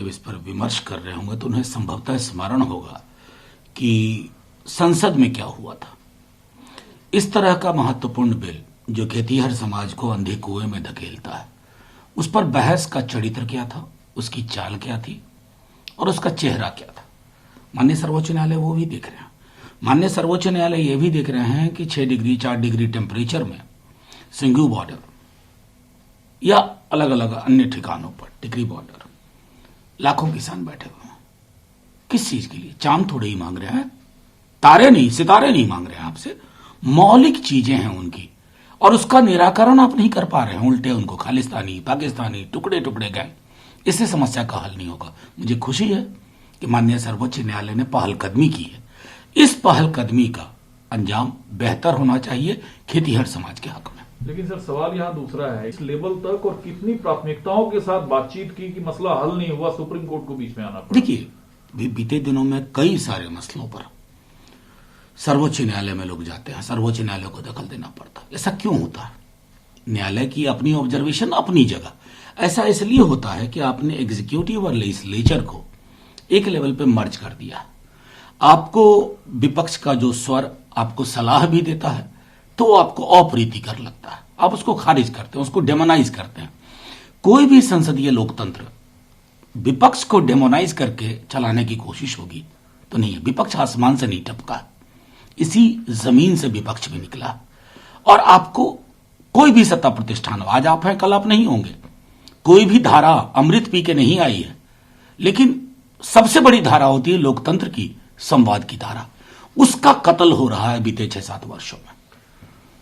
जब इस पर विमर्श कर रहे होंगे तो उन्हें संभवतः स्मरण होगा कि संसद में क्या हुआ था। इस तरह का महत्वपूर्ण बिल जो खेतीहर समाज को अंधे कुएं में धकेलता है, उस पर बहस का चरित्र क्या था, उसकी चाल क्या थी और उसका चेहरा क्या था। माननीय सर्वोच्च न्यायालय वो भी देख रहे हैं। माननीय सर्वोच्च न्यायालय ये भी देख रहे हैं कि 6 डिग्री 4 डिग्री टेम्परेचर में सिंघू बॉर्डर या अलग अलग अन्य ठिकानों पर टिकरी बॉर्डर लाखों किसान बैठे हुए हैं। किस चीज के लिए? चांद थोड़े ही मांग रहे हैं, तारे नहीं, सितारे नहीं मांग रहे हैं आपसे। मौलिक चीजें हैं उनकी और उसका निराकरण आप नहीं कर पा रहे हैं। उल्टे उनको खालिस्तानी, पाकिस्तानी, टुकड़े टुकड़े गए। इससे समस्या का हल नहीं होगा। मुझे खुशी है कि माननीय सर्वोच्च न्यायालय ने पहलकदमी की है। इस पहलकदमी का अंजाम बेहतर होना चाहिए खेतीहर समाज के हक में। लेकिन सर, सवाल यहाँ दूसरा है, इस लेवल तक और कितनी प्राथमिकताओं के साथ बातचीत की कि मसला हल नहीं हुआ, सुप्रीम कोर्ट को बीच में आना पड़ा। देखिए, बीते दिनों में कई सारे मसलों पर सर्वोच्च न्यायालय में लोग जाते हैं, सर्वोच्च न्यायालय को दखल देना पड़ता है। ऐसा क्यों होता है? न्यायालय की अपनी ऑब्जर्वेशन अपनी जगह। ऐसा इसलिए होता है कि आपने एग्जीक्यूटिव और लेजिस्लेचर को एक लेवल पे मर्ज कर दिया। आपको विपक्ष का जो स्वर आपको सलाह भी देता है तो आपको अप्रीतिकर लगता है, आप उसको खारिज करते हैं, उसको डेमोनाइज करते हैं। कोई भी संसदीय लोकतंत्र विपक्ष को डेमोनाइज करके चलाने की कोशिश होगी तो नहीं है। विपक्ष आसमान से नहीं टपका, इसी जमीन से विपक्ष भी निकला। और आपको कोई भी सत्ता प्रतिष्ठान, आज आप हैं कल आप नहीं होंगे, कोई भी धारा अमृत पी के नहीं आई है, लेकिन सबसे बड़ी धारा होती है लोकतंत्र की, संवाद की धारा। उसका कत्ल हो रहा है बीते 6-7 वर्षों में।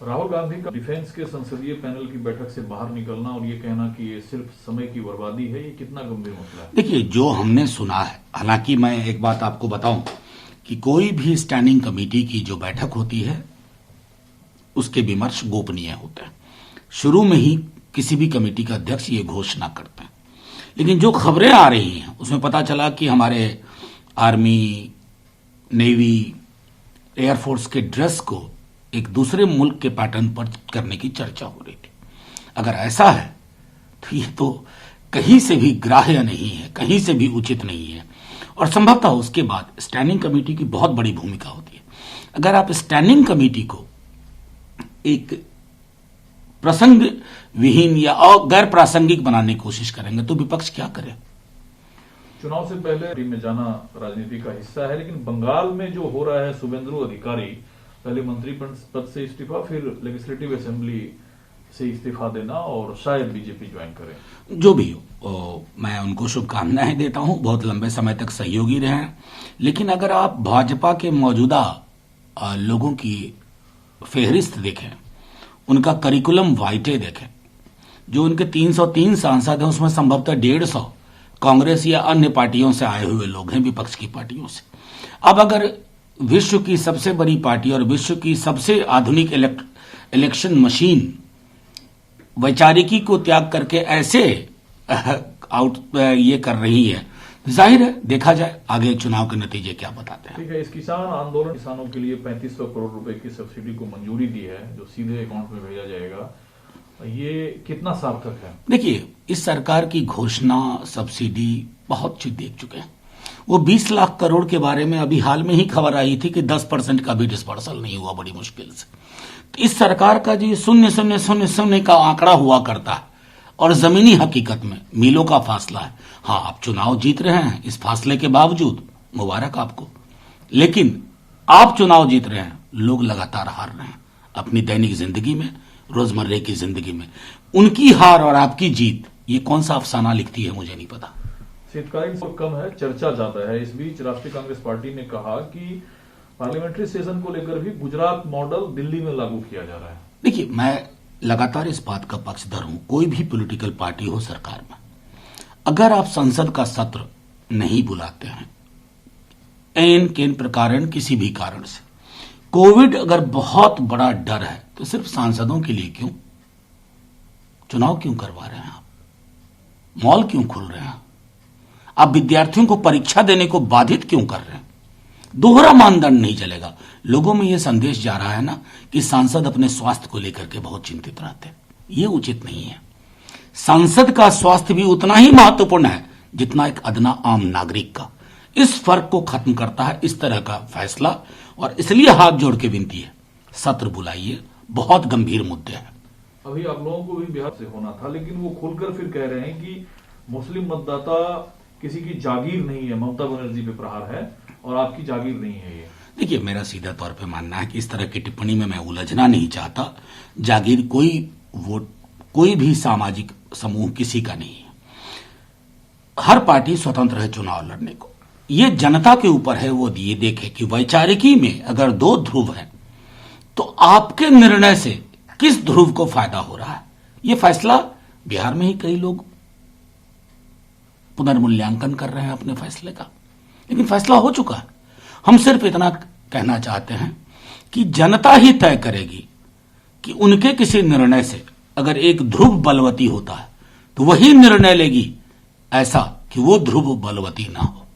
राहुल गांधी का डिफेंस के संसदीय पैनल की बैठक से बाहर निकलना और ये कहना कि ये सिर्फ समय की बर्बादी है, ये कितना गंभीर मसला है? देखिए, जो हमने सुना है, हालांकि मैं एक बात आपको बताऊं कि कोई भी स्टैंडिंग कमेटी की जो बैठक होती है उसके विमर्श गोपनीय होते हैं। शुरू में ही किसी भी कमेटी का अध्यक्ष ये घोषणा करते हैं, लेकिन जो खबरें आ रही हैं उसमें पता चला कि हमारे आर्मी, नेवी, एयरफोर्स के ड्रेस को एक दूसरे मुल्क के पैटर्न पर करने की चर्चा हो रही थी। अगर ऐसा है तो ये तो कहीं से भी ग्राह्य नहीं है, कहीं से भी उचित नहीं है। और संभवतः उसके बाद स्टैंडिंग कमेटी की बहुत बड़ी भूमिका होती है। अगर आप स्टैंडिंग कमेटी को एक प्रसंग विहीन या गैर प्रासंगिक बनाने की कोशिश करेंगे तो विपक्ष क्या करे? चुनाव से पहले में जाना राजनीति का हिस्सा है, लेकिन बंगाल में जो हो रहा है, शुभेंदु अधिकारी पहले मंत्री पद से इस्तीफा, फिर लेजिस्लेटिव असेंबली से इस्तीफा देना और शायद बीजेपी ज्वाइन करें। जो भी हो, मैं उनको शुभकामनाएं देता हूं। बहुत लंबे समय तक सहयोगी रहे हैं। लेकिन अगर आप भाजपा के मौजूदा लोगों की फेहरिस्त देखें, उनका करिकुलम वाइटे देखें, जो उनके 303 सांसद हैं उसमें संभवतः 150 कांग्रेस या अन्य पार्टियों से आए हुए लोग हैं, विपक्ष की पार्टियों से। अब अगर विश्व की सबसे बड़ी पार्टी और विश्व की सबसे आधुनिक इलेक्शन मशीन वैचारिकी को त्याग करके ऐसे ये कर रही है, जाहिर है देखा जाए आगे चुनाव के नतीजे क्या बताते हैं। ठीक है, इस किसान आंदोलन किसानों के लिए 3500 करोड़ रुपए की सब्सिडी को मंजूरी दी है, जो सीधे अकाउंट में भेजा जाएगा। ये कितना सार्थक है? देखिए, इस सरकार की घोषणा सब्सिडी बहुत चीज देख चुके हैं। वो 20 लाख करोड़ के बारे में अभी हाल में ही खबर आई थी कि 10% का भी डिस्पर्सल नहीं हुआ, बड़ी मुश्किल से। तो इस सरकार का जो 0.000 का आंकड़ा हुआ करता है और जमीनी हकीकत में मीलों का फासला है। हाँ, आप चुनाव जीत रहे हैं, इस फासले के बावजूद मुबारक आपको। लेकिन आप चुनाव जीत रहे हैं, लोग लगातार हार रहे हैं अपनी दैनिक जिंदगी में, रोजमर्रे की जिंदगी में। उनकी हार और आपकी जीत, ये कौन सा अफसाना लिखती है मुझे नहीं पता। शीतकालीन सत्र कम है, चर्चा ज्यादा है। इस बीच राष्ट्रीय कांग्रेस पार्टी ने कहा कि पार्लियामेंट्री सेशन को लेकर भी गुजरात मॉडल दिल्ली में लागू किया जा रहा है। देखिए, मैं लगातार इस बात का पक्षधर हूं, कोई भी पॉलिटिकल पार्टी हो सरकार में, अगर आप संसद का सत्र नहीं बुलाते हैं एन केन प्रकार किसी भी कारण से, कोविड अगर बहुत बड़ा डर है तो सिर्फ सांसदों के लिए क्यों चुनाव क्यों करवा रहे हैं? आप मॉल क्यों खोल रहे हैं? आप विद्यार्थियों को परीक्षा देने को बाधित क्यों कर रहे हैं? दोहरा मानदंड नहीं चलेगा। लोगों में यह संदेश जा रहा है ना कि सांसद अपने स्वास्थ्य को लेकर के बहुत चिंतित रहते हैं। यह उचित नहीं है। सांसद का स्वास्थ्य भी उतना ही महत्वपूर्ण है जितना एक अदना आम नागरिक का। इस फर्क को खत्म करता है इस तरह का फैसला, और इसलिए हाथ जोड़ के विनती है, सत्र बुलाइए, बहुत गंभीर मुद्दे हैं। अभी आप लोगों को भी बिहार से होना था, लेकिन वो खुलकर फिर कह रहे हैं कि मुस्लिम मतदाता किसी की जागीर नहीं है, ममता बनर्जी पे प्रहार है और आपकी जागीर नहीं है ये। देखिए, मेरा सीधा तौर पे मानना है कि इस तरह की टिप्पणी में मैं उलझना नहीं चाहता। जागीर कोई भी सामाजिक समूह किसी का नहीं है। हर पार्टी स्वतंत्र है चुनाव लड़ने को। ये जनता के ऊपर है, वो ये देखे कि वैचारिकी में अगर दो ध्रुव हैं तो आपके निर्णय से किस ध्रुव को फायदा हो रहा है। ये फैसला बिहार में ही कई लोग पुनर्मूल्यांकन कर रहे हैं अपने फैसले का, लेकिन फैसला हो चुका है। हम सिर्फ इतना कहना चाहते हैं कि जनता ही तय करेगी कि उनके किसी निर्णय से अगर एक ध्रुव बलवती होता है तो वही निर्णय लेगी, ऐसा कि वो ध्रुव बलवती ना हो।